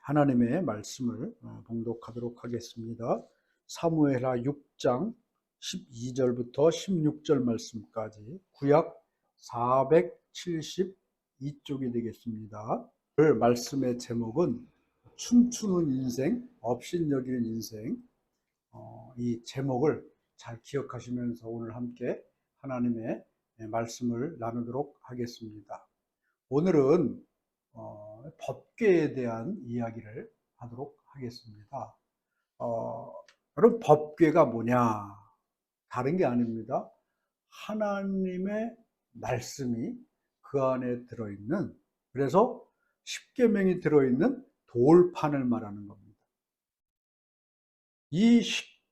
하나님의 말씀을 봉독하도록 하겠습니다. 사무엘하 6장 12절부터 16절 말씀까지 구약 472쪽이 되겠습니다. 그 말씀의 제목은 춤추는 인생, 업신여기는 인생. 이 제목을 잘 기억하시면서 오늘 함께 하나님의 말씀을 나누도록 하겠습니다. 오늘은 법궤에 대한 이야기를 하도록 하겠습니다. 여러분, 법궤가 뭐냐? 다른 게 아닙니다. 하나님의 말씀이 그 안에 들어있는, 그래서 십계명이 들어있는 돌판을 말하는 겁니다. 이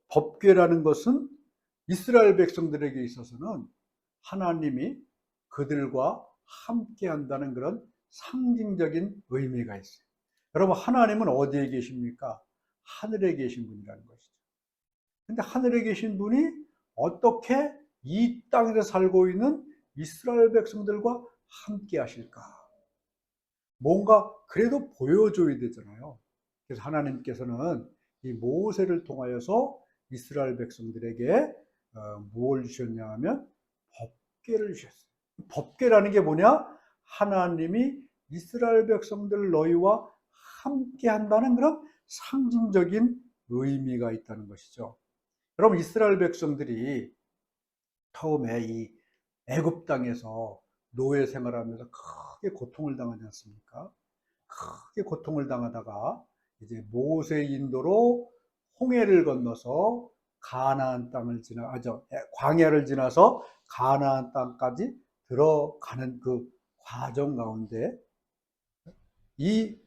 법궤라는 것은 이스라엘 백성들에게 있어서는 하나님이 그들과 함께 한다는 그런 상징적인 의미가 있어요. 여러분, 하나님은 어디에 계십니까? 하늘에 계신 분이라는 것이죠. 근데 하늘에 계신 분이 어떻게 이 땅에서 살고 있는 이스라엘 백성들과 함께 하실까? 뭔가 그래도 보여줘야 되잖아요. 그래서 하나님께서는 이 모세를 통하여서 이스라엘 백성들에게 뭘 주셨냐 하면 법궤를 주셨어요. 법궤라는 게 뭐냐? 하나님이 이스라엘 백성들 너희와 함께 한다는 그런 상징적인 의미가 있다는 것이죠. 여러분, 이스라엘 백성들이 처음에 이 애굽 땅에서 노예 생활하면서 크게 고통을 당하지 않습니까? 크게 고통을 당하다가 이제 모세의 인도로 홍해를 건너서 가나안 땅을 광야를 지나서 가나안 땅까지 들어가는 그 과정 가운데 이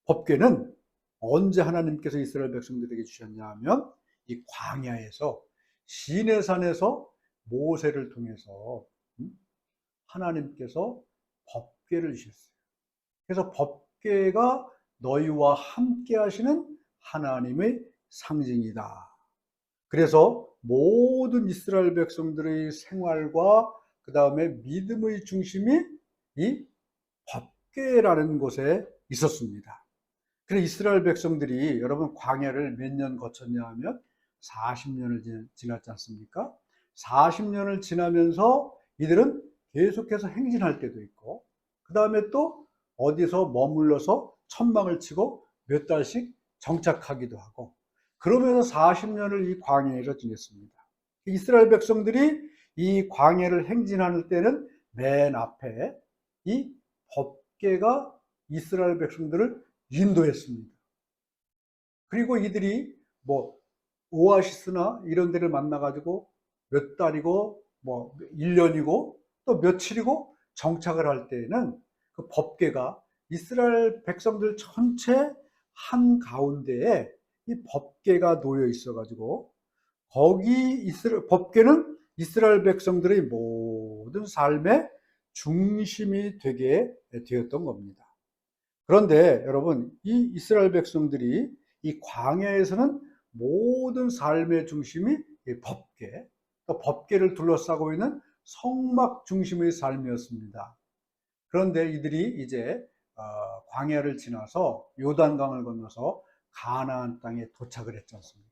법궤는 언제 하나님께서 이스라엘 백성들에게 주셨냐 하면 이 광야에서 시내산에서 모세를 통해서 하나님께서 법궤를 주셨어요. 그래서 법궤가 너희와 함께 하시는 하나님의 상징이다. 그래서 모든 이스라엘 백성들의 생활과 그 다음에 믿음의 중심이 이 법궤라는 곳에 있었습니다. 그래서 이스라엘 백성들이 여러분 광야를 몇 년 거쳤냐 하면 40년을 지났지 않습니까? 40년을 지나면서 이들은 계속해서 행진할 때도 있고 그 다음에 또 어디서 머물러서 천막을 치고 몇 달씩 정착하기도 하고 그러면서 40년을 이 광야에서 지냈습니다. 이스라엘 백성들이 이 광야를 행진하는 때는 맨 앞에 이 법궤가 이스라엘 백성들을 인도했습니다. 그리고 이들이 뭐 오아시스나 이런 데를 만나가지고 몇 달이고 뭐 1년이고 또 며칠이고 정착을 할 때에는 그 법궤가 이스라엘 백성들 전체 한 가운데에 이 법궤가 놓여 있어가지고 거기 법궤는 이스라엘 백성들의 모든 삶의 중심이 되게 되었던 겁니다. 그런데 여러분, 이 이스라엘 백성들이 이 광야에서는 모든 삶의 중심이 법궤, 또 법궤를 둘러싸고 있는 성막 중심의 삶이었습니다. 그런데 이들이 이제 광야를 지나서 요단강을 건너서 가나안 땅에 도착을 했지 않습니까?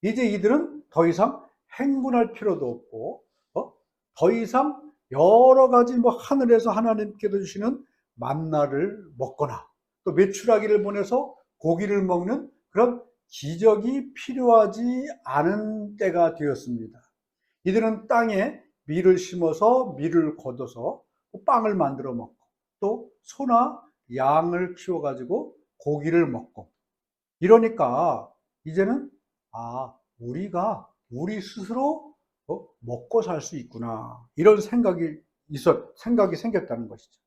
이제 이들은 더 이상 행군할 필요도 없고 더 이상 여러 가지 뭐 하늘에서 하나님께서 주시는 만나를 먹거나 또 메추라기를 보내서 고기를 먹는 그런 기적이 필요하지 않은 때가 되었습니다. 이들은 땅에 밀을 심어서 밀을 걷어서 빵을 만들어 먹고 또 소나 양을 키워가지고 고기를 먹고 이러니까 이제는 우리가 우리 스스로 먹고 살 수 있구나 이런 생각이 생겼다는 것이죠.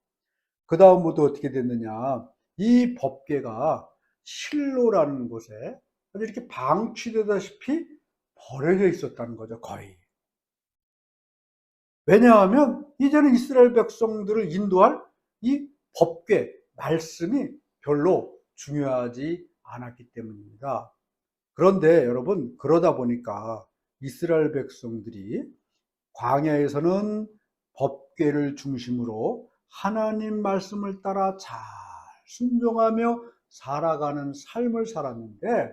그 다음부터 어떻게 됐느냐, 이 법궤가 실로라는 곳에 이렇게 방치되다시피 버려져 있었다는 거죠, 거의. 왜냐하면 이제는 이스라엘 백성들을 인도할 이 법궤 말씀이 별로 중요하지 않았기 때문입니다. 그런데 여러분, 그러다 보니까 이스라엘 백성들이 광야에서는 법궤를 중심으로 하나님 말씀을 따라 잘 순종하며 살아가는 삶을 살았는데,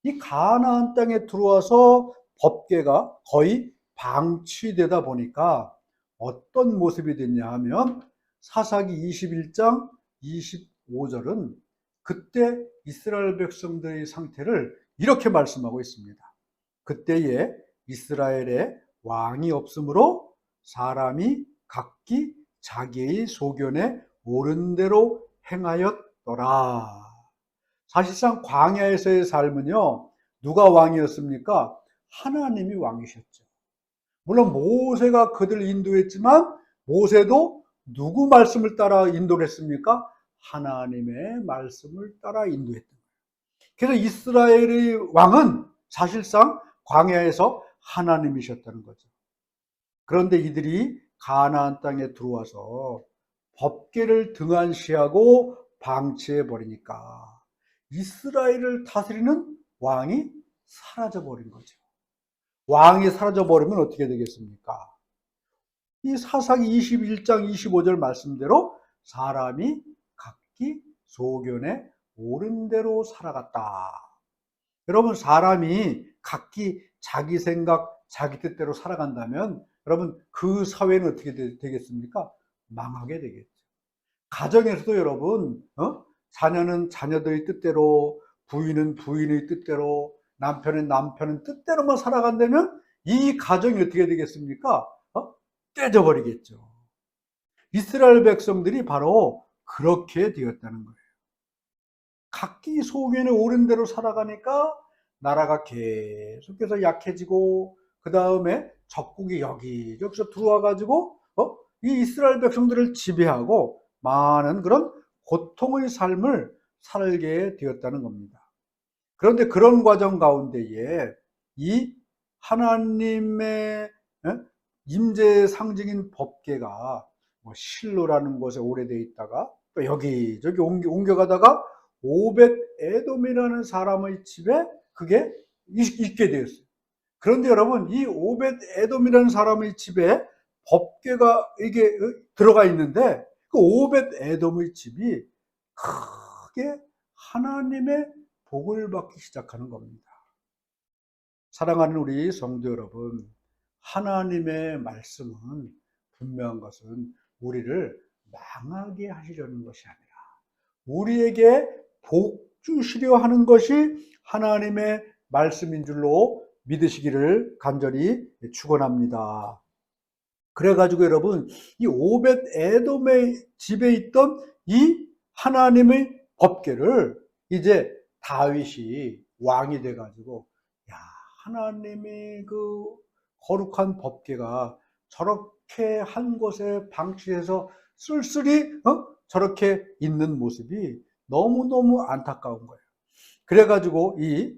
이 가나안 땅에 들어와서 법궤가 거의 방치되다 보니까 어떤 모습이 됐냐 하면, 사사기 21장 25절은 그때 이스라엘 백성들의 상태를 이렇게 말씀하고 있습니다. 그때에 이스라엘에 왕이 없으므로 사람이 각기 자기의 소견에 옳은 대로 행하였더라. 사실상 광야에서의 삶은요, 누가 왕이었습니까? 하나님이 왕이셨죠. 물론 모세가 그들을 인도했지만, 모세도 누구 말씀을 따라 인도를 했습니까? 하나님의 말씀을 따라 인도했던 거예요. 그래서 이스라엘의 왕은 사실상 광야에서 하나님이셨다는 거죠. 그런데 이들이 가나안 땅에 들어와서 법궤를 등한시하고 방치해 버리니까 이스라엘을 다스리는 왕이 사라져 버린 거죠. 왕이 사라져 버리면 어떻게 되겠습니까? 이 사사기 21장 25절 말씀대로 사람이 각기 소견에 옳은 대로 살아갔다. 여러분, 사람이 각기 자기 생각, 자기 뜻대로 살아간다면 여러분, 그 사회는 어떻게 되겠습니까? 망하게 되겠죠. 가정에서도 여러분, 자녀는 자녀들의 뜻대로, 부인은 부인의 뜻대로, 남편은 남편의 뜻대로만 살아간다면 이 가정이 어떻게 되겠습니까? 깨져버리겠죠. 이스라엘 백성들이 바로 그렇게 되었다는 거예요. 각기 소견에 옳은 대로 살아가니까 나라가 계속해서 약해지고, 그 다음에 적국이 여기저기서 들어와 가지고 이 이스라엘 백성들을 지배하고 많은 그런 고통의 삶을 살게 되었다는 겁니다. 그런데 그런 과정 가운데에 이 하나님의 임재의 상징인 법궤가 실로라는 곳에 오래되어 있다가 또 여기저기 옮겨가다가 오벳 에돔이라는 사람의 집에 그게 있게 되었어요. 그런데 여러분, 이 오벳 에돔이라는 사람의 집에 법궤가 이게 들어가 있는데, 그 오벳 에돔의 집이 크게 하나님의 복을 받기 시작하는 겁니다. 사랑하는 우리 성도 여러분, 하나님의 말씀은 분명한 것은 우리를 망하게 하시려는 것이 아니라 우리에게 복 주시려 하는 것이 하나님의 말씀인 줄로 믿으시기를 간절히 축원합니다. 그래가지고 여러분, 이 오벳 에돔의 집에 있던 이 하나님의 법궤를 이제 다윗이 왕이 돼가지고, 야, 하나님의 그 거룩한 법궤가 저렇게 한 곳에 방치해서 쓸쓸히 저렇게 있는 모습이 너무너무 안타까운 거예요. 그래가지고 이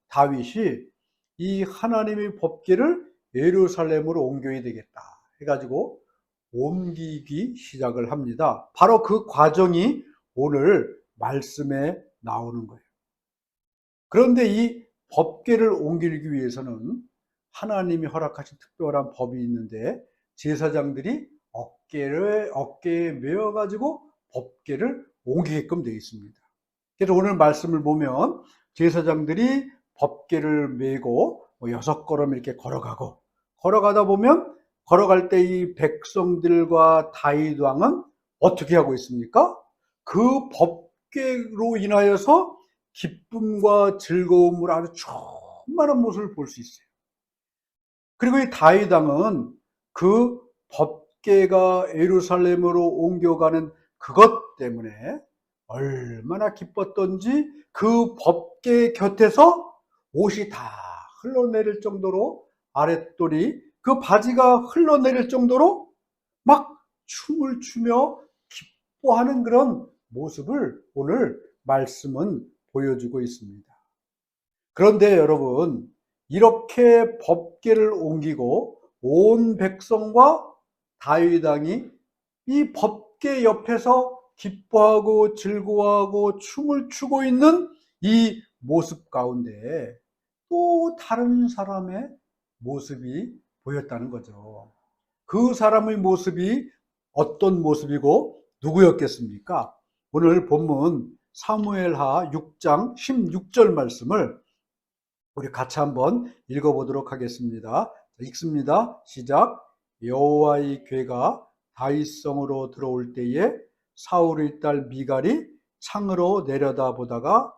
다윗이 이 하나님의 법궤를 예루살렘으로 옮겨야 되겠다 해가지고 옮기기 시작을 합니다. 바로 그 과정이 오늘 말씀에 나오는 거예요. 그런데 이 법궤를 옮기기 위해서는 하나님이 허락하신 특별한 법이 있는데, 제사장들이 어깨에 메어가지고 법궤를 옮기게끔 되어 있습니다. 그래서 오늘 말씀을 보면 제사장들이 법궤를 메고 6걸음 이렇게 걸어가다 보면, 걸어갈 때 이 백성들과 다윗 왕은 어떻게 하고 있습니까? 그 법궤로 인하여서 기쁨과 즐거움을 아주 충만한 모습을 볼 수 있어요. 그리고 이 다윗 왕은 그 법궤가 예루살렘으로 옮겨가는 그것 때문에 얼마나 기뻤던지, 그 법궤 곁에서 옷이 다 흘러내릴 정도로, 아랫돌이 그 바지가 흘러내릴 정도로 막 춤을 추며 기뻐하는 그런 모습을 오늘 말씀은 보여주고 있습니다. 그런데 여러분, 이렇게 법궤를 옮기고 온 백성과 다윗 왕이 이 법궤 옆에서 기뻐하고 즐거워하고 춤을 추고 있는 이 모습 가운데 또 다른 사람의 모습이 보였다는 거죠. 그 사람의 모습이 어떤 모습이고 누구였겠습니까? 오늘 본문 사무엘하 6장 16절 말씀을 우리 같이 한번 읽어보도록 하겠습니다. 읽습니다. 시작. 여호와의 궤가 다윗성으로 들어올 때에 사울의 딸 미갈이 창으로 내다보다가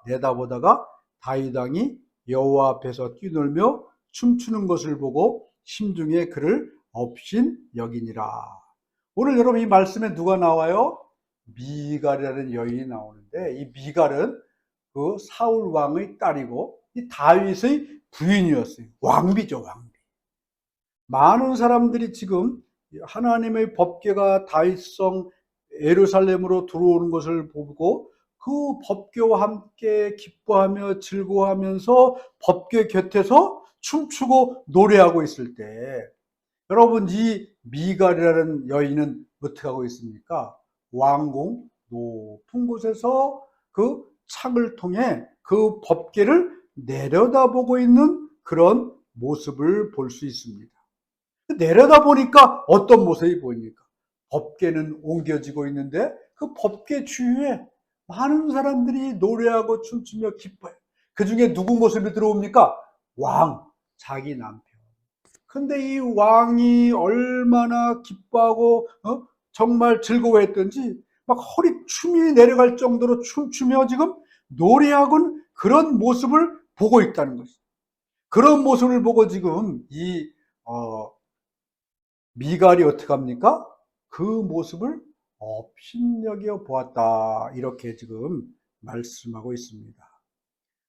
다윗 왕이 여호와 앞에서 뛰놀며 춤추는 것을 보고 심중에 그를 업신 여기니라. 오늘 여러분 이 말씀에 누가 나와요? 미갈이라는 여인이 나오는데, 이 미갈은 그 사울 왕의 딸이고 이 다윗의 부인이었어요. 왕비죠, 왕비. 많은 사람들이 지금 하나님의 법궤가 다윗성 예루살렘으로 들어오는 것을 보고 그 법궤와 함께 기뻐하며 즐거워하면서 법궤 곁에서 춤추고 노래하고 있을 때, 여러분 이 미갈이라는 여인은 어떻게 하고 있습니까? 왕궁 높은 곳에서 그 창을 통해 그 법궤를 내려다보고 있는 그런 모습을 볼 수 있습니다. 내려다보니까 어떤 모습이 보입니까? 법궤는 옮겨지고 있는데 그 법궤 주위에 많은 사람들이 노래하고 춤추며 기뻐해요. 그 중에 누구 모습이 들어옵니까? 왕, 자기 남편. 근데 이 왕이 얼마나 기뻐하고 정말 즐거워했던지 막 허리춤이 내려갈 정도로 춤추며 지금 노래하고는 그런 모습을 보고 있다는 것이죠. 그런 모습을 보고 지금 이 미갈이 어떻게 합니까? 그 모습을 업신여겨 보았다. 이렇게 지금 말씀하고 있습니다.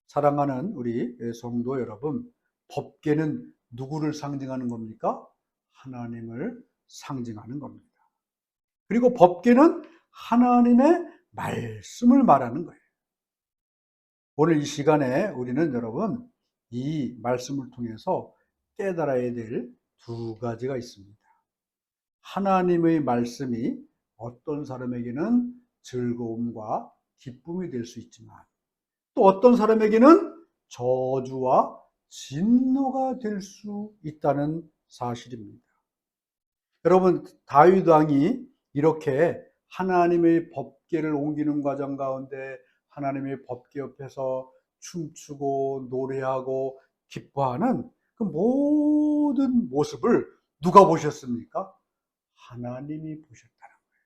사랑하는 우리 성도 여러분, 법궤는 누구를 상징하는 겁니까? 하나님을 상징하는 겁니다. 그리고 법궤는 하나님의 말씀을 말하는 거예요. 오늘 이 시간에 우리는 여러분 이 말씀을 통해서 깨달아야 될 두 가지가 있습니다. 하나님의 말씀이 어떤 사람에게는 즐거움과 기쁨이 될 수 있지만 또 어떤 사람에게는 저주와 진노가 될 수 있다는 사실입니다. 여러분, 다윗 왕이 이렇게 하나님의 법궤를 옮기는 과정 가운데 하나님의 법궤 옆에서 춤추고 노래하고 기뻐하는 그 모든 모습을 누가 보셨습니까? 하나님이 보셨다는 거예요.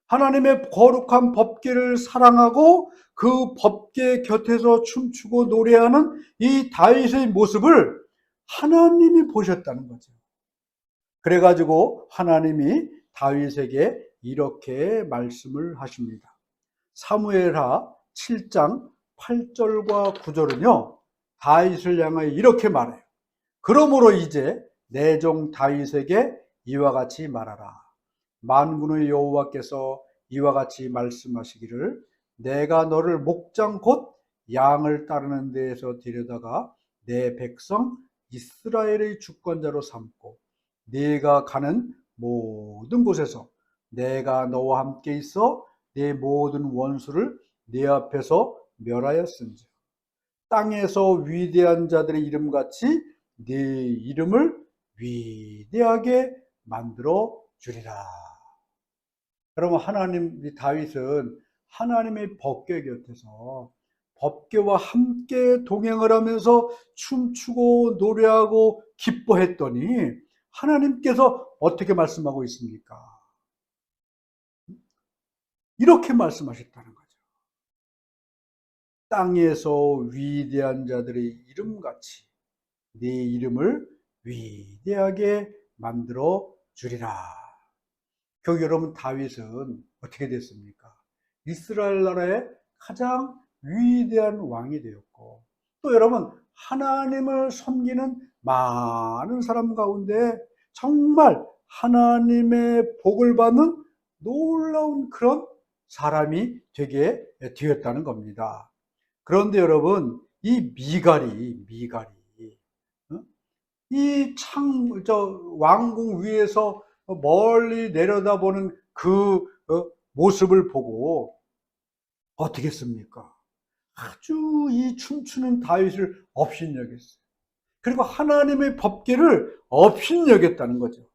하나님의 거룩한 법궤를 사랑하고 그 법궤 곁에서 춤추고 노래하는 이 다윗의 모습을 하나님이 보셨다는 거죠. 그래가지고 하나님이 다윗에게 이렇게 말씀을 하십니다. 사무엘하 7장 8절과 9절은요, 다윗을 향하여 이렇게 말해요. 그러므로 이제 내 종 다윗에게 이와 같이 말하라. 만군의 여호와께서 이와 같이 말씀하시기를 내가 너를 목장 곧 양을 따르는 데에서 데려다가 내 백성 이스라엘의 주권자로 삼고 네가 가는 모든 곳에서 내가 너와 함께 있어 내 모든 원수를 네 앞에서 멸하였은즉 땅에서 위대한 자들의 이름같이 네 이름을 위대하게 만들어 주리라. 여러분, 하나님, 다윗은 하나님의 법궤 곁에서 법궤와 함께 동행을 하면서 춤추고 노래하고 기뻐했더니 하나님께서 어떻게 말씀하고 있습니까? 이렇게 말씀하셨다는 거죠. 땅에서 위대한 자들의 이름같이 네 이름을 위대하게 만들어 주리라. 결국 여러분, 다윗은 어떻게 됐습니까? 이스라엘 나라의 가장 위대한 왕이 되었고, 또 여러분, 하나님을 섬기는 많은 사람 가운데 정말 하나님의 복을 받는 놀라운 그런 사람이 되게 되었다는 겁니다. 그런데 여러분, 이 미갈이 왕궁 위에서 멀리 내려다보는 그 모습을 보고 어떻게 했습니까? 아주 이 춤추는 다윗을 업신여겼어요. 그리고 하나님의 법궤를 업신여겼다는 거죠.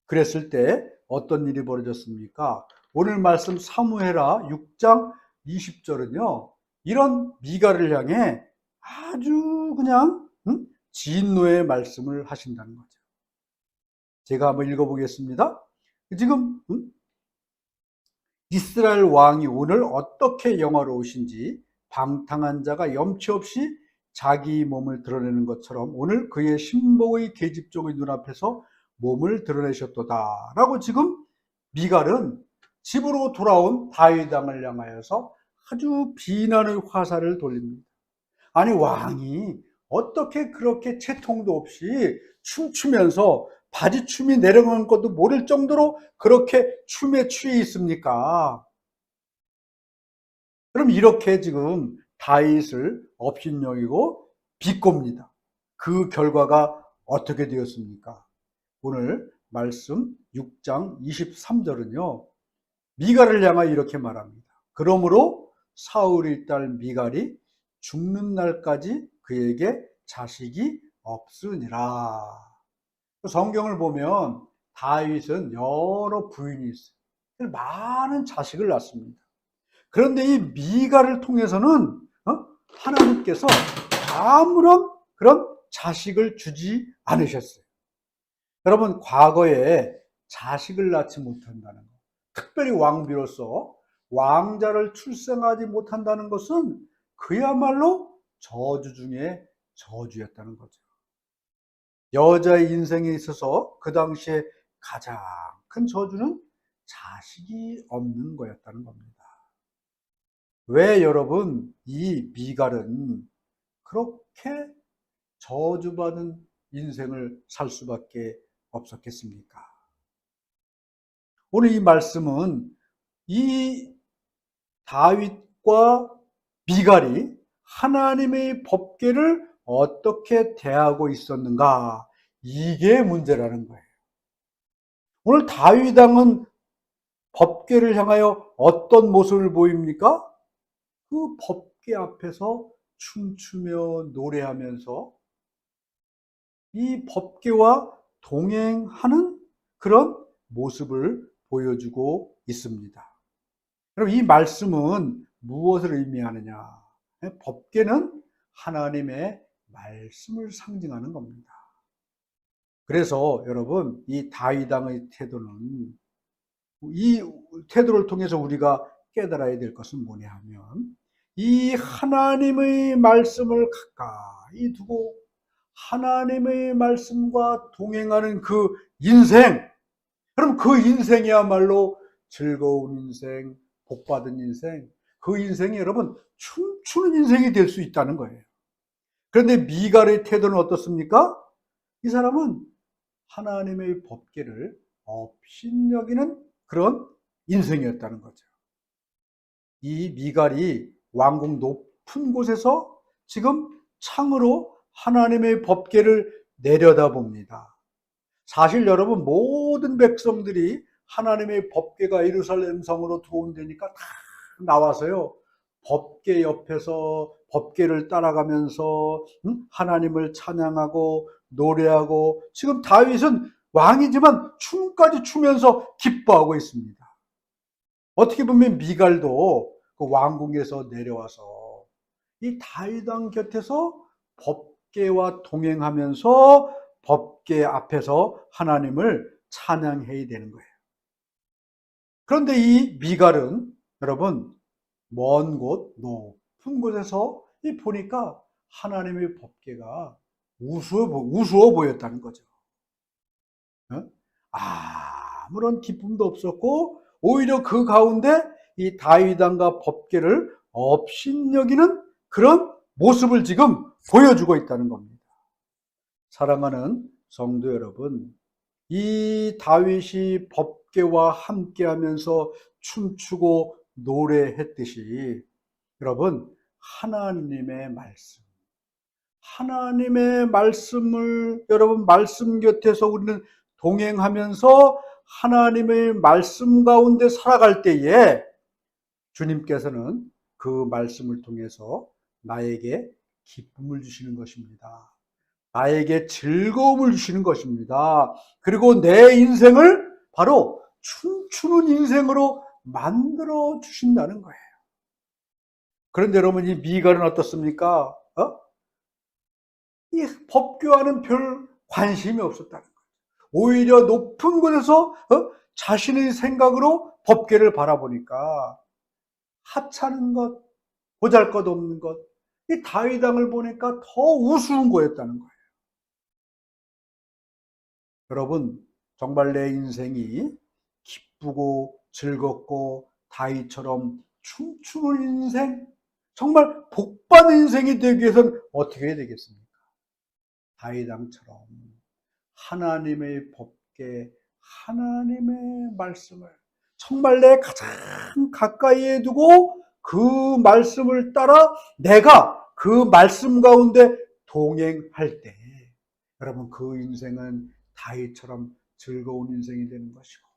그랬을 때 어떤 일이 벌어졌습니까? 오늘 말씀 사무엘하 6장 20절은요, 이런 미가를 향해 아주 그냥 진노의 말씀을 하신다는 거죠. 제가 한번 읽어보겠습니다. 지금 이스라엘 왕이 오늘 어떻게 영화로우신지 방탕한 자가 염치 없이 자기 몸을 드러내는 것처럼 오늘 그의 신복의 계집종의 눈앞에서 몸을 드러내셨도다 라고 지금 미갈은 집으로 돌아온 다윗 왕을 향하여서 아주 비난의 화살을 돌립니다. 아니, 왕이 어떻게 그렇게 채통도 없이 춤추면서 바지춤이 내려가는 것도 모를 정도로 그렇게 춤에 취해 있습니까? 그럼 이렇게 지금 다윗을 업신여기고 비꼽니다. 그 결과가 어떻게 되었습니까? 오늘 말씀 6장 23절은요. 미갈을 향하여 이렇게 말합니다. 그러므로 사울의 딸 미갈이 죽는 날까지 그에게 자식이 없으니라. 성경을 보면 다윗은 여러 부인이 있어요. 많은 자식을 낳습니다. 그런데 이 미갈을 통해서는 하나님께서 아무런 그런 자식을 주지 않으셨어요. 여러분, 과거에 자식을 낳지 못한다는 것, 특별히 왕비로서 왕자를 출생하지 못한다는 것은 그야말로 저주 중에 저주였다는 거죠. 여자의 인생에 있어서 그 당시에 가장 큰 저주는 자식이 없는 거였다는 겁니다. 왜 여러분, 이 미갈은 그렇게 저주받은 인생을 살 수밖에 없었겠습니까? 오늘 이 말씀은 이 다윗과 미갈이 하나님의 법궤를 어떻게 대하고 있었는가, 이게 문제라는 거예요. 오늘 다윗 왕은 법궤를 향하여 어떤 모습을 보입니까? 그 법궤 앞에서 춤추며 노래하면서 이 법궤와 동행하는 그런 모습을 보여주고 있습니다. 그럼 이 말씀은 무엇을 의미하느냐? 법궤는 하나님의 말씀을 상징하는 겁니다. 그래서 여러분, 이 다윗 왕의 태도는, 이 태도를 통해서 우리가 깨달아야 될 것은 뭐냐 하면, 이 하나님의 말씀을 가까이 두고 하나님의 말씀과 동행하는 그 인생, 그럼 그 인생이야말로 즐거운 인생, 복받은 인생, 그 인생이 여러분 춤추는 인생이 될 수 있다는 거예요. 그런데 미갈의 태도는 어떻습니까? 이 사람은 하나님의 법궤를 업신여기는 그런 인생이었다는 거죠. 이 미갈이 왕궁 높은 곳에서 지금 창으로 하나님의 법궤를 내려다봅니다. 사실 여러분, 모든 백성들이 하나님의 법궤가 예루살렘 성으로 들어온다니까 다 나와서요, 법궤 옆에서 법궤를 따라가면서 하나님을 찬양하고 노래하고, 지금 다윗은 왕이지만 춤까지 추면서 기뻐하고 있습니다. 어떻게 보면 미갈도 그 왕궁에서 내려와서 이 다윗 왕 곁에서 법궤와 동행하면서 법궤 앞에서 하나님을 찬양해야 되는 거예요. 그런데 이 미갈은 여러분, 먼 곳, 높은 곳에서 보니까 하나님의 법궤가 우스워 보였다는 거죠. 아무런 기쁨도 없었고, 오히려 그 가운데 이 다윗 왕과 법궤를 업신여기는 그런 모습을 지금 보여주고 있다는 겁니다. 사랑하는 성도 여러분, 이 다윗이 법궤와 함께하면서 춤추고 노래했듯이, 여러분, 하나님의 말씀을 여러분 말씀 곁에서 우리는 동행하면서 하나님의 말씀 가운데 살아갈 때에 주님께서는 그 말씀을 통해서 나에게 기쁨을 주시는 것입니다. 나에게 즐거움을 주시는 것입니다. 그리고 내 인생을 바로 춤추는 인생으로 만들어 주신다는 거예요. 그런데 여러분, 이 미갈은 어떻습니까? 이 법교와는 별 관심이 없었다는 거예요. 오히려 높은 곳에서 자신의 생각으로 법계를 바라보니까 하찮은 것, 보잘것없는 것, 이 다윗 왕을 보니까 더 우스운 거였다는 거예요. 여러분, 정말 내 인생이 기쁘고 즐겁고 다윗처럼 춤추는 인생, 정말 복받은 인생이 되기 위해서는 어떻게 해야 되겠습니까? 다윗 왕처럼 하나님의 법계, 하나님의 말씀을 정말 내 가장 가까이에 두고 그 말씀을 따라 내가 그 말씀 가운데 동행할 때, 여러분, 그 인생은 다윗처럼 즐거운 인생이 되는 것이고,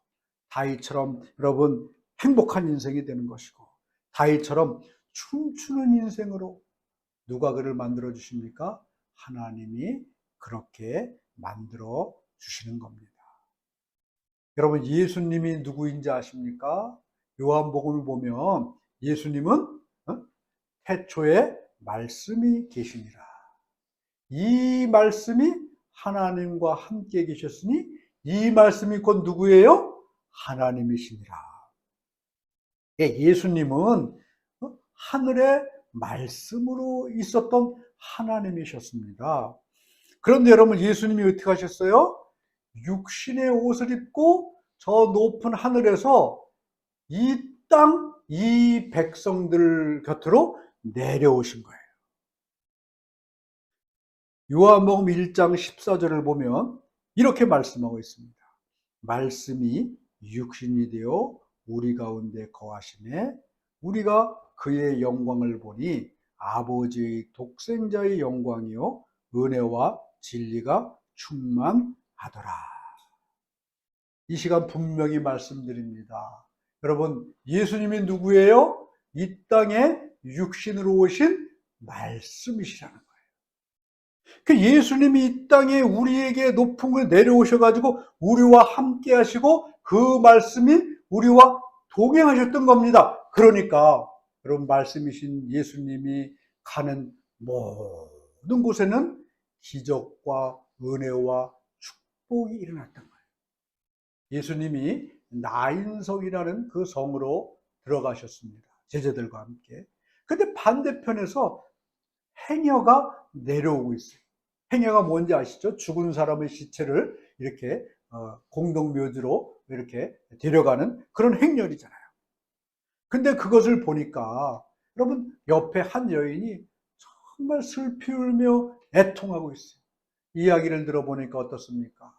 다윗처럼 여러분 행복한 인생이 되는 것이고, 다윗처럼 춤추는 인생으로 누가 그를 만들어 주십니까? 하나님이 그렇게 만들어 주시는 겁니다. 여러분, 예수님이 누구인지 아십니까? 요한복음을 보면 예수님은 태초에 말씀이 계시니라. 이 말씀이 하나님과 함께 계셨으니 이 말씀이 곧 누구예요? 하나님이시니라. 예수님은 하늘의 말씀으로 있었던 하나님이셨습니다. 그런데 여러분, 예수님이 어떻게 하셨어요? 육신의 옷을 입고 저 높은 하늘에서 이 땅, 이 백성들 곁으로 내려오신 거예요. 요한복음 1장 14절을 보면 이렇게 말씀하고 있습니다. 말씀이 육신이 되어 우리 가운데 거하시매 우리가 그의 영광을 보니 아버지의 독생자의 영광이요 은혜와 진리가 충만하더라. 이 시간 분명히 말씀드립니다. 여러분, 예수님이 누구예요? 이 땅에 육신으로 오신 말씀이시라는 거예요. 그 예수님이 이 땅에 우리에게 높은 곳에 내려오셔가지고 우리와 함께 하시고 그 말씀이 우리와 동행하셨던 겁니다. 그러니까 여러분, 말씀이신 예수님이 가는 모든 곳에는 기적과 은혜와 축복이 일어났던 거예요. 예수님이 나인성이라는 그 성으로 들어가셨습니다. 제자들과 함께. 근데 반대편에서 행여가 내려오고 있어요. 행여가 뭔지 아시죠? 죽은 사람의 시체를 이렇게 공동묘지로 이렇게 데려가는 그런 행렬이잖아요. 근데 그것을 보니까 여러분, 옆에 한 여인이 정말 슬피 울며 애통하고 있어요. 이야기를 들어보니까 어떻습니까?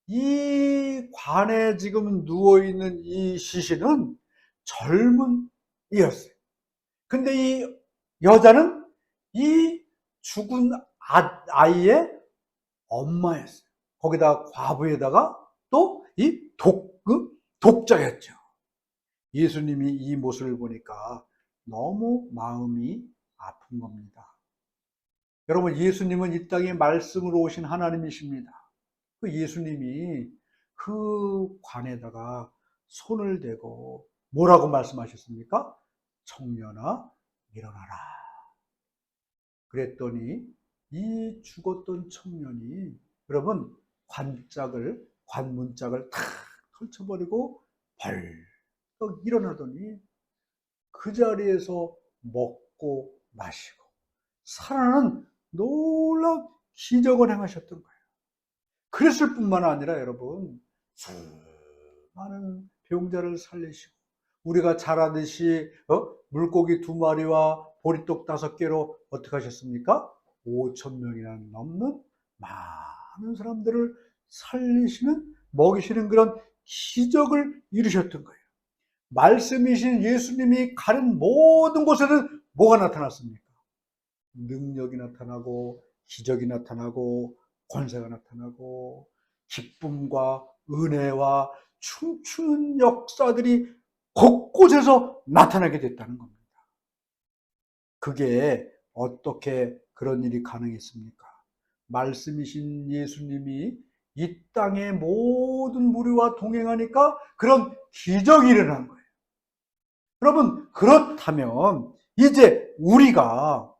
이 관에 지금 누워있는 이 시신은 젊은 이였어요. 근데 이 여자는 이 죽은 아이의 엄마였어요. 거기다가 과부에다가 또 이 독자였죠. 예수님이 이 모습을 보니까 너무 마음이 아픈 겁니다. 여러분, 예수님은 이 땅에 말씀으로 오신 하나님이십니다. 그 예수님이 그 관에다가 손을 대고 뭐라고 말씀하셨습니까? 청년아, 일어나라. 그랬더니 이 죽었던 청년이 여러분 관문짝을 탁 펼쳐버리고 벌떡 일어나더니 그 자리에서 먹고 마시고 살아나는 놀라운 기적을 행하셨던 거예요. 그랬을 뿐만 아니라 여러분, 수많은 병자를 살리시고 우리가 잘 아듯이 물고기 2마리와 보리떡 5개로 어떻게 하셨습니까? 5,000명이나 넘는 많은 사람들을 살리시는, 먹이시는 그런 기적을 이루셨던 거예요. 말씀이신 예수님이 가는 모든 곳에는 뭐가 나타났습니까? 능력이 나타나고 기적이 나타나고 권세가 나타나고 기쁨과 은혜와 춤추는 역사들이 곳곳에서 나타나게 됐다는 겁니다. 그게 어떻게 그런 일이 가능했습니까? 말씀이신 예수님이 이 땅의 모든 무리와 동행하니까 그런 기적이 일어난 거예요. 여러분, 그렇다면 이제 우리가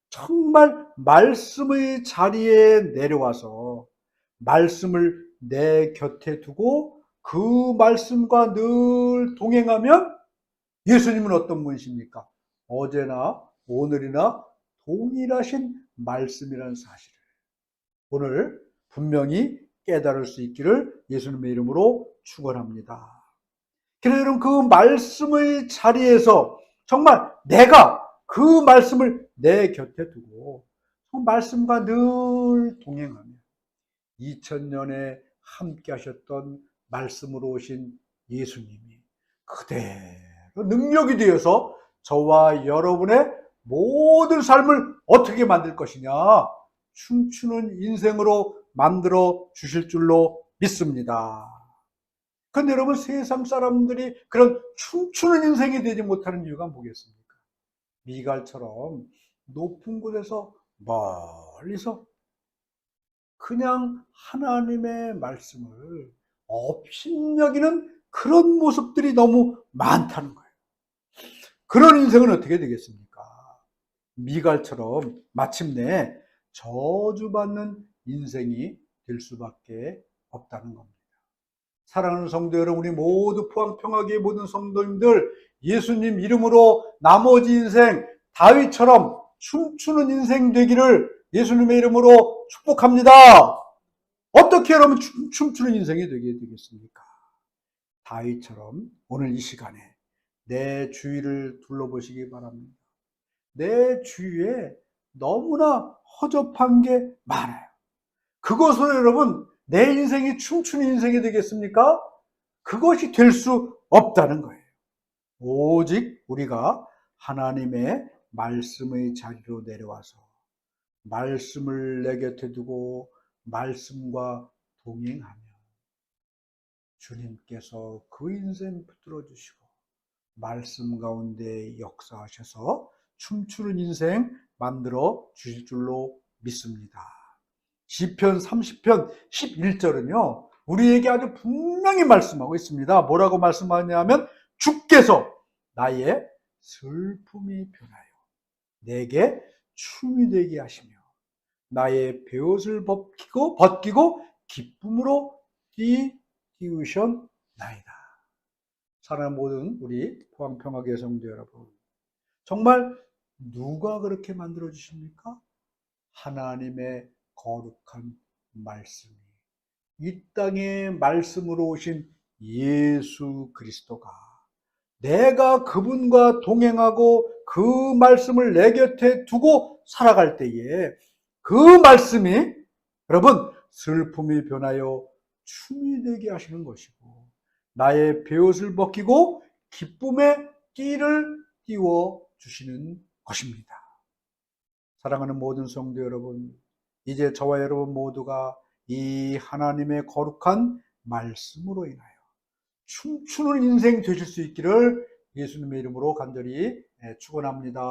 정말 말씀의 자리에 내려와서 말씀을 내 곁에 두고 그 말씀과 늘 동행하면 예수님은 어떤 분이십니까? 어제나 오늘이나 동일하신 말씀이라는 사실을 오늘 분명히 깨달을 수 있기를 예수님의 이름으로 축원합니다. 그래서 여러분, 그 말씀의 자리에서 정말 내가 그 말씀을 내 곁에 두고 그 말씀과 늘 동행하며 2000년에 함께 하셨던 말씀으로 오신 예수님이 그대로 능력이 되어서 저와 여러분의 모든 삶을 어떻게 만들 것이냐, 춤추는 인생으로 만들어 주실 줄로 믿습니다. 그런데 여러분, 세상 사람들이 그런 춤추는 인생이 되지 못하는 이유가 뭐겠습니까? 미갈처럼 높은 곳에서 멀리서 그냥 하나님의 말씀을 업신여기는 그런 모습들이 너무 많다는 거예요. 그런 인생은 어떻게 되겠습니까? 미갈처럼 마침내 저주받는 인생이 될 수밖에 없다는 겁니다. 사랑하는 성도 여러분, 우리 모두 포항평화교회 모든 성도님들, 예수님 이름으로 나머지 인생 다윗처럼 춤추는 인생 되기를 예수님의 이름으로 축복합니다. 어떻게 여러분 춤추는 인생이 되게 되겠습니까? 다윗처럼 오늘 이 시간에 내 주위를 둘러보시기 바랍니다. 내 주위에 너무나 허접한 게 많아요. 그것으로 여러분 내 인생이 춤추는 인생이 되겠습니까? 그것이 될 수 없다는 거예요. 오직 우리가 하나님의 말씀의 자리로 내려와서 말씀을 내 곁에 두고 말씀과 동행하며 주님께서 그 인생 붙들어 주시고 말씀 가운데 역사하셔서 춤추는 인생 만들어 주실 줄로 믿습니다. 시편 30편 11절은요 우리에게 아주 분명히 말씀하고 있습니다. 뭐라고 말씀하냐면 주께서 나의 슬픔이 변하여 내게 춤이 되게 하시며 나의 베옷을 벗기고 기쁨으로 띄우셨나이다. 사랑하는 모든 우리 포항평화교회 성도 여러분, 정말 누가 그렇게 만들어 주십니까? 하나님의 거룩한 말씀이 이 땅에 말씀으로 오신 예수 그리스도가 내가 그분과 동행하고 그 말씀을 내 곁에 두고 살아갈 때에 그 말씀이 여러분 슬픔이 변하여 춤이 되게 하시는 것이고 나의 베옷을 벗기고 기쁨의 띠를 띄워 주시는 것입니다. 사랑하는 모든 성도 여러분, 이제 저와 여러분 모두가 이 하나님의 거룩한 말씀으로 인하여 춤추는 인생 되실 수 있기를 예수님의 이름으로 간절히 축원합니다.